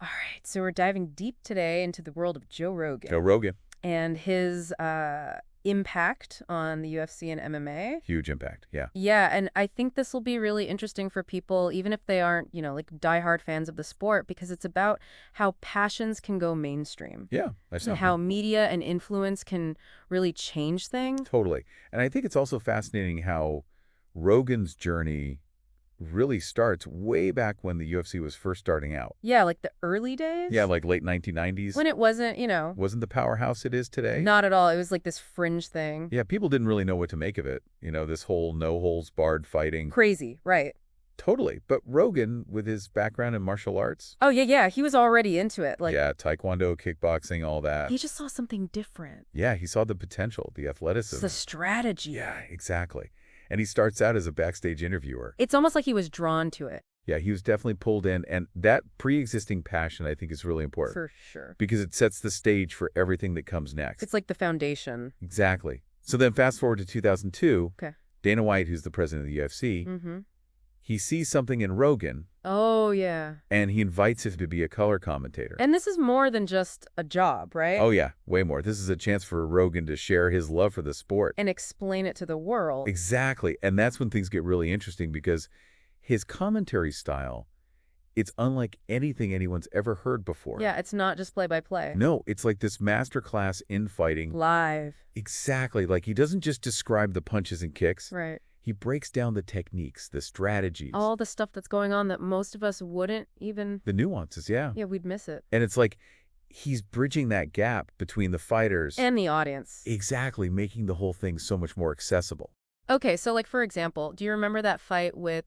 All right, so we're diving deep today into the world of Joe Joe Rogan Rogan, and his impact on the UFC and MMA. huge impact. Yeah. Yeah, and I think this will be really interesting for people, even if they aren't, like diehard fans of the sport, because it's about how passions can go mainstream Yeah. I and saw how media and influence can really change things. totally. And I think it's also fascinating how Rogan's journey really starts way back when the UFC was first starting out. Yeah, like the early Yeah, days like late 1990s. when it wasn't, Wasn't the powerhouse it is today? not at all. It was like this fringe thing. Yeah, people didn't really know what to make of it. This whole no holds barred fighting. Crazy, right? Totally. But Rogan, with his background in martial arts, Oh, yeah, yeah. He was already into it. Like, yeah, taekwondo, kickboxing, all that. he just saw something different. Yeah, he saw the potential, the It's athleticism. the strategy. Yeah, exactly. And he starts out as a backstage interviewer. It's almost like he was drawn to it. Yeah, he was definitely pulled in, and that pre-existing passion, I think, is really important For sure. because it sets the stage for everything that comes next. It's like the foundation. Exactly. So then fast forward to 2002, Okay. Dana White, who's the president of the UFC, Mm-hmm. he sees something in Rogan, Oh, yeah. and he invites him to be a color commentator. And this is more than just a job, right? Oh, yeah, way more. This is a chance for Rogan to share his love for the sport. And explain it to the world. Exactly. And that's when things get really interesting because his commentary style, it's unlike anything anyone's ever heard before. Yeah, it's not just play-by-play. No, it's like this masterclass in fighting. Live. Exactly. Like he doesn't just describe the punches and kicks. Right. He breaks down the techniques, the strategies, All the stuff that's going on that most of us wouldn't even... the nuances, yeah. Yeah, we'd miss it. And it's like he's bridging that gap between the fighters. And the audience. Exactly, making the whole thing so much more accessible. Okay, so like for example, do you remember that fight with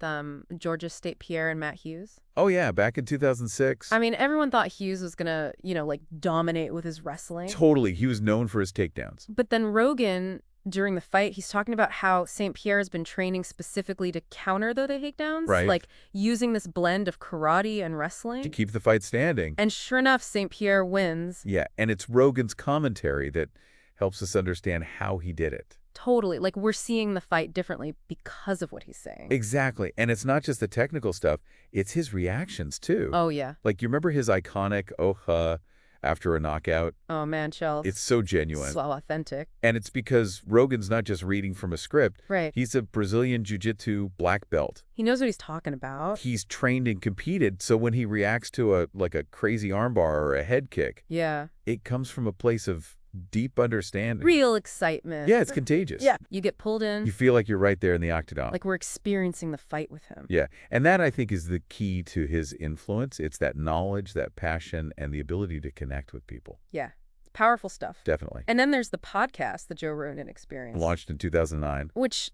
Georgia St. Pierre and Matt Hughes? Oh, yeah, back in 2006. I mean, everyone thought Hughes was gonna, like dominate with his wrestling. Totally. He was known for his takedowns. But then Rogan, during the fight, he's talking about how St. Pierre has been training specifically to counter the takedowns. Right. Like using this blend of karate and To wrestling. keep the fight standing. And sure enough, St. Pierre wins. Yeah, and it's Rogan's commentary that helps us understand how he did it. Totally. Like we're seeing the fight differently because of what he's saying. Exactly. And it's not just the technical stuff, it's his reactions too. Oh, yeah. Like, you remember his iconic "oh-huh" after a knockout? Oh, man, Chels. It's so genuine. So authentic. And it's because Rogan's not just reading from a script. Right. He's a Brazilian Jiu-Jitsu black belt. He knows what he's talking about. He's trained and competed, so when he reacts to a crazy armbar or a head kick, Yeah. it comes from a place of deep understanding. Real excitement. Yeah, it's contagious. Yeah. You get pulled in. You feel like you're right there in the octagon. Like we're experiencing the fight with him. Yeah, and that, I think, is the key to his influence. It's that knowledge, that passion, and the ability to connect with people. Yeah. It's powerful stuff. Definitely. And then there's the podcast, the Joe Rogan Experience. Launched in 2009. Which,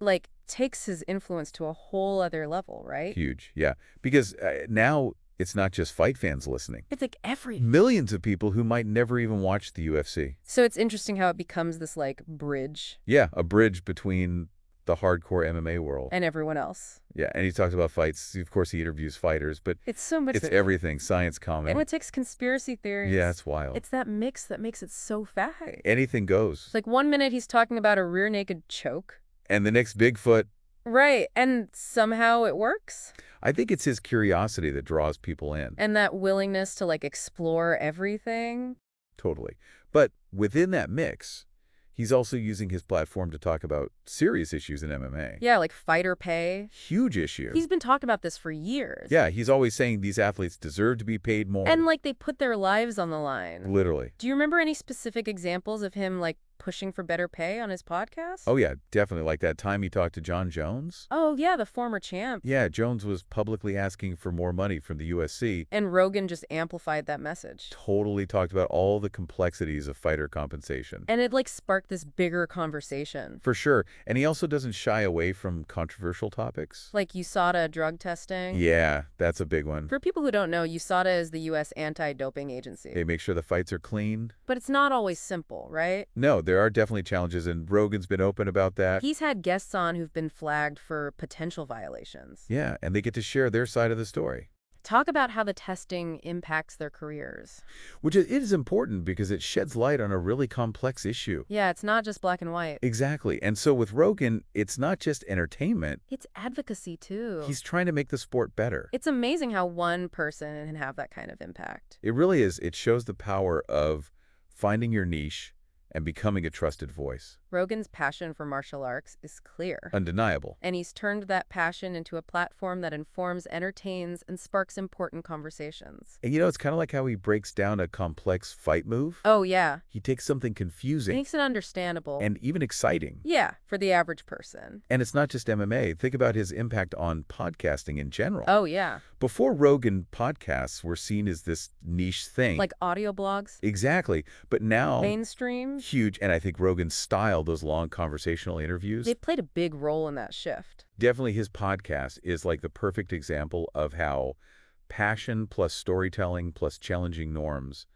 takes his influence to a whole other level, right? Huge, yeah. Because now it's not just fight fans listening. It's like every... Millions of people who might never even watch the UFC. So it's interesting how it becomes this, bridge. Yeah, a bridge between the hardcore MMA world. And everyone else. Yeah, and he talks about fights. Of course, he interviews fighters, but It's so much... it's everything. Science, comment. And it takes conspiracy theories. Yeah, it's wild. It's that mix that makes it so fast. Anything goes. It's like 1 minute he's talking about a rear naked choke. And the next Bigfoot. Right, and somehow it works. I think it's his curiosity that draws people in. And that willingness to, explore everything. Totally. But within that mix, he's also using his platform to talk about serious issues in MMA. Yeah, like fighter pay. Huge issue. He's been talking about this for years. Yeah, he's always saying these athletes deserve to be paid more. And, they put their lives on the line. Literally. Do you remember any specific examples of him, pushing for better pay on his podcast? Oh, yeah, definitely. Like that time he talked to John Jones. Oh, yeah, the former champ. Yeah, Jones was publicly asking for more money from the USC. And Rogan just amplified that message. Totally talked about all the complexities of fighter compensation. And it, sparked this bigger conversation. For sure. And he also doesn't shy away from controversial topics. Like USADA drug testing. Yeah, that's a big one. For people who don't know, USADA is the U.S. anti-doping agency. They make sure the fights are clean. But it's not always simple, right? No, there are definitely challenges, and Rogan's been open about that. He's had guests on who've been flagged for potential violations. Yeah, and they get to share their side of the story. Talk about how the testing impacts their careers. Which it is important because it sheds light on a really complex issue. Yeah, it's not just black and white. Exactly. And so with Rogan, it's not just entertainment. It's advocacy, too. He's trying to make the sport better. It's amazing how one person can have that kind of impact. It really is. It shows the power of finding your niche and becoming a trusted voice. Rogan's passion for martial arts is clear. Undeniable. And he's turned that passion into a platform that informs, entertains, and sparks important conversations. And it's kind of like how he breaks down a complex fight move. Oh, yeah. He takes something confusing Makes it understandable. and even exciting. Yeah, for the average person. And it's not just MMA. Think about his impact on podcasting in general. Oh, yeah. Before Rogan, podcasts were seen as this niche thing. Like audio blogs. Exactly. But now, Mainstream. huge, and I think Rogan's style, those long conversational interviews, They played a big role in that shift. definitely his podcast is like the perfect example of how passion plus storytelling plus challenging norms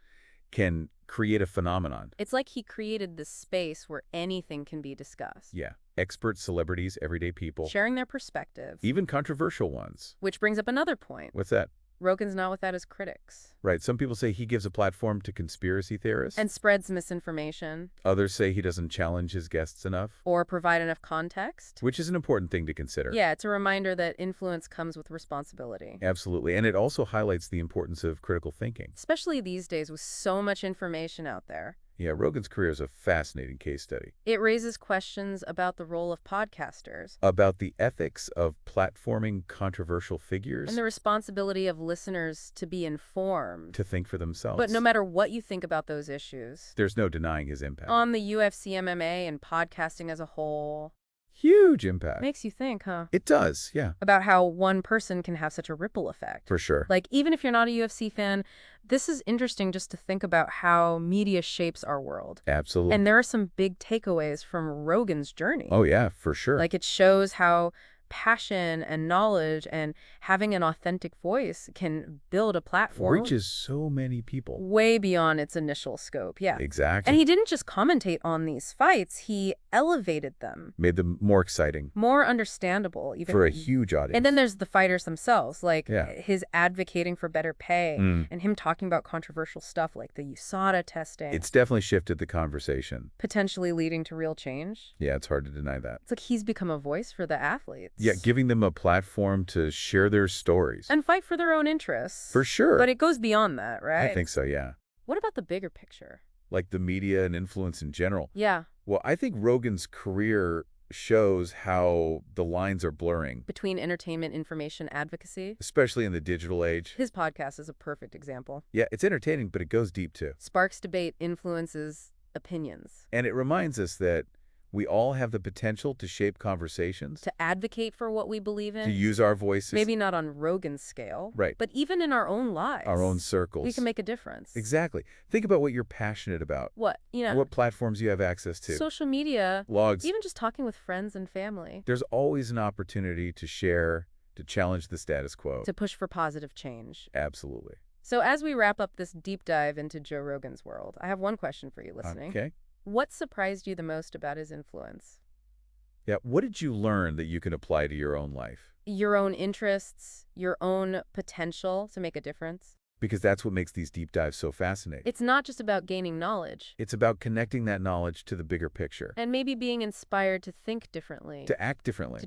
can create a phenomenon. It's like he created this space where anything can be discussed. Yeah. Experts, celebrities, everyday people, Sharing their perspectives. even controversial ones. Which brings up another point. What's that? Rogan's not without his critics. Right. Some people say he gives a platform to conspiracy theorists. And spreads misinformation. Others say he doesn't challenge his guests enough, Or provide enough context. which is an important thing to consider. Yeah, it's a reminder that influence comes with responsibility. Absolutely. And it also highlights the importance of critical thinking. Especially these days with so much information out there. Yeah, Rogan's career is a fascinating case study It raises questions about the role of podcasters about the ethics of platforming controversial figures and the responsibility of listeners to be informed. to think for themselves. But no matter what you think about those issues, There's no denying his impact. on the UFC, MMA, and podcasting as a whole, Huge impact. makes you think, huh? It does, yeah, About how one person can have such a ripple effect. for sure. Like, even if you're not a UFC fan, this is interesting just to think about how media shapes our world. Absolutely. And there are some big takeaways from Rogan's journey. Oh, yeah, for sure. Like, it shows how passion and knowledge and having an authentic voice can build a platform Reaches so many people. way beyond its initial scope. Yeah. Exactly. And he didn't just commentate on these fights, he elevated them. Made them more exciting More understandable, even. for a huge audience. And then there's the fighters themselves, like Yeah. his advocating for better pay and him talking about controversial stuff like the USADA testing, It's definitely shifted the conversation. potentially leading to real change. Yeah, it's hard to deny that. It's like he's become a voice for the athletes. Yeah, giving them a platform to share their stories. And fight for their own interests. For sure. But it goes beyond that, right? I think so, yeah. What about the bigger picture? Like the media and influence in general. Yeah, Well, I think Rogan's career shows how the lines are blurring, between entertainment, information, advocacy. especially in the digital age. His podcast is a perfect example. Yeah, it's entertaining, but it goes deep too. Sparks debate, influences opinions. And it reminds us that we all have the potential to shape conversations, To advocate for what we believe in. to use our voices. Maybe not on Rogan's scale. Right. But even in our own lives. Our own circles. We can make a difference. Exactly. Think about what you're passionate about, What? what platforms you have access to. Social media. Blogs. Even just talking with friends and family. There's always an opportunity to share, to challenge the status quo. To push for positive change. Absolutely. So as we wrap up this deep dive into Joe Rogan's world, I have one question for you listening. Okay. What surprised you the most about his influence? Yeah. What did you learn that you can apply to your own life? Your own interests, your own potential to make a difference? Because that's what makes these deep dives so fascinating. It's not just about gaining knowledge. It's about connecting that knowledge to the bigger picture, And maybe being inspired to think differently. to act differently. To